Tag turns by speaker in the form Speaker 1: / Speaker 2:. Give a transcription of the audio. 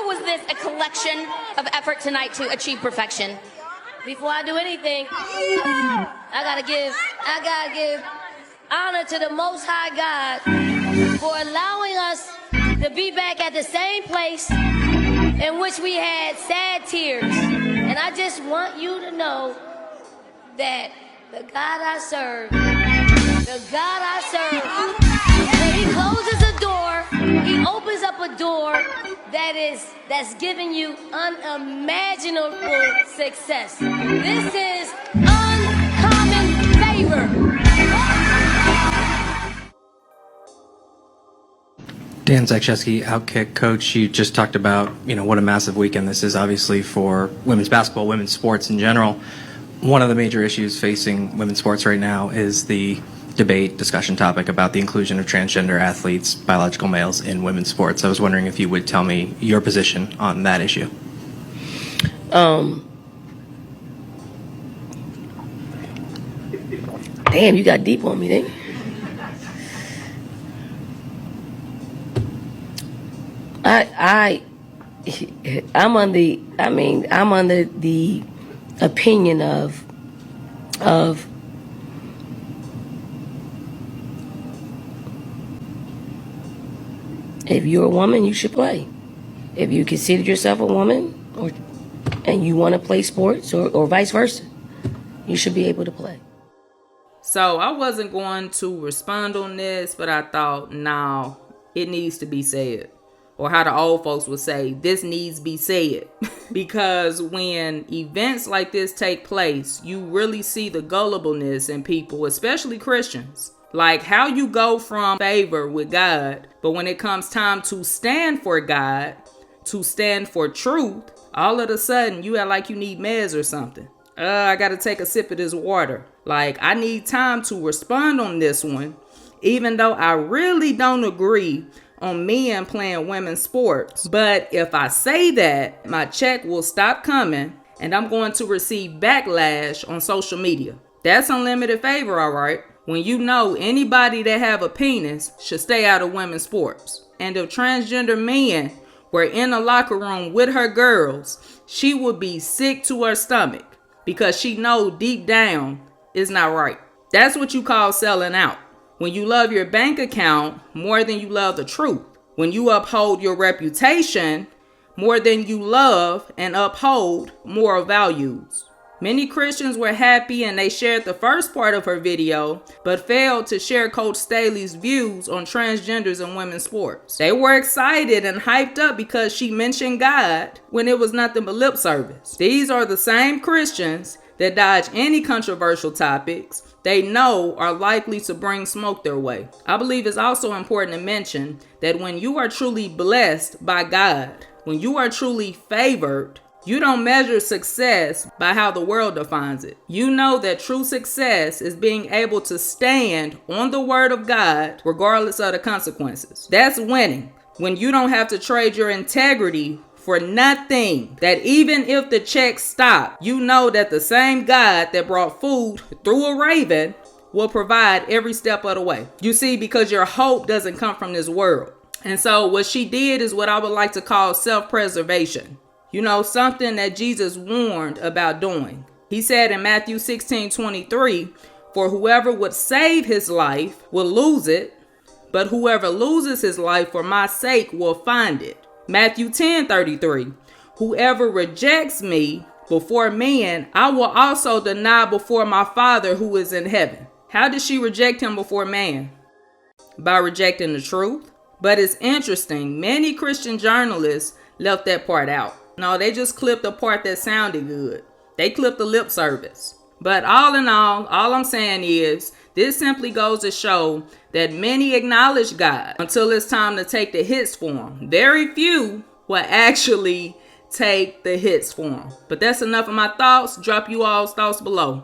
Speaker 1: was this a collection of effort tonight to achieve perfection?
Speaker 2: Before I do anything, I gotta give honor to the Most High God for allowing us to be back at the same place in which we had sad tears. And I just want you to know that the God I serve, when he closes a door, he opens up a door that's giving you unimaginable success. This is uncommon favor.
Speaker 3: Dan Zakrzewski, Outkick coach, you just talked about, what a massive weekend this is, obviously, for women's basketball, women's sports in general. One of the major issues facing women's sports right now is the discussion topic about the inclusion of transgender athletes, biological males, in women's sports. I was wondering if you would tell me your position on that issue.
Speaker 2: Damn, you got deep on me, didn't you? I'm under the opinion of if you're a woman, you should play. If you consider yourself a woman and you want to play sports or vice versa, you should be able to play.
Speaker 4: So I wasn't going to respond on this, but I thought, no, it needs to be said. Or how the old folks would say, this needs to be said. Because when events like this take place, you really see the gullibleness in people, especially Christians. Like how you go from favor with God, but when it comes time to stand for God, to stand for truth, all of a sudden you act like you need meds or something. I got to take a sip of this water. Like I need time to respond on this one, even though I really don't agree on men playing women's sports. But if I say that, my check will stop coming and I'm going to receive backlash on social media. That's unlimited favor, all right? When you know anybody that have a penis should stay out of women's sports. And if transgender men were in a locker room with her girls, she would be sick to her stomach because she know deep down it's not right. That's what you call selling out. When you love your bank account more than you love the truth. When you uphold your reputation more than you love and uphold moral values. Many Christians were happy and they shared the first part of her video, but failed to share Coach Staley's views on transgenders in women's sports. They were excited and hyped up because she mentioned God when it was nothing but lip service. These are the same Christians that dodge any controversial topics they know are likely to bring smoke their way. I believe it's also important to mention that when you are truly blessed by God, when you are truly favored, you don't measure success by how the world defines it. You know that true success is being able to stand on the word of God regardless of the consequences. That's winning. When you don't have to trade your integrity for nothing, that even if the checks stop, you know that the same God that brought food through a raven will provide every step of the way. You see, because your hope doesn't come from this world. And so what she did is what I would like to call self-preservation. Something that Jesus warned about doing. He said in Matthew 16:23, for whoever would save his life will lose it, but whoever loses his life for my sake will find it. Matthew 10:33, whoever rejects me before men, I will also deny before my Father who is in heaven. How did she reject him before man? By rejecting the truth. But it's interesting, many Christian journalists left that part out. No, they just clipped the part that sounded good. They clipped the lip service. But all in all I'm saying is, this simply goes to show that many acknowledge God until it's time to take the hits for him. Very few will actually take the hits for him. But that's enough of my thoughts. Drop you all's thoughts below.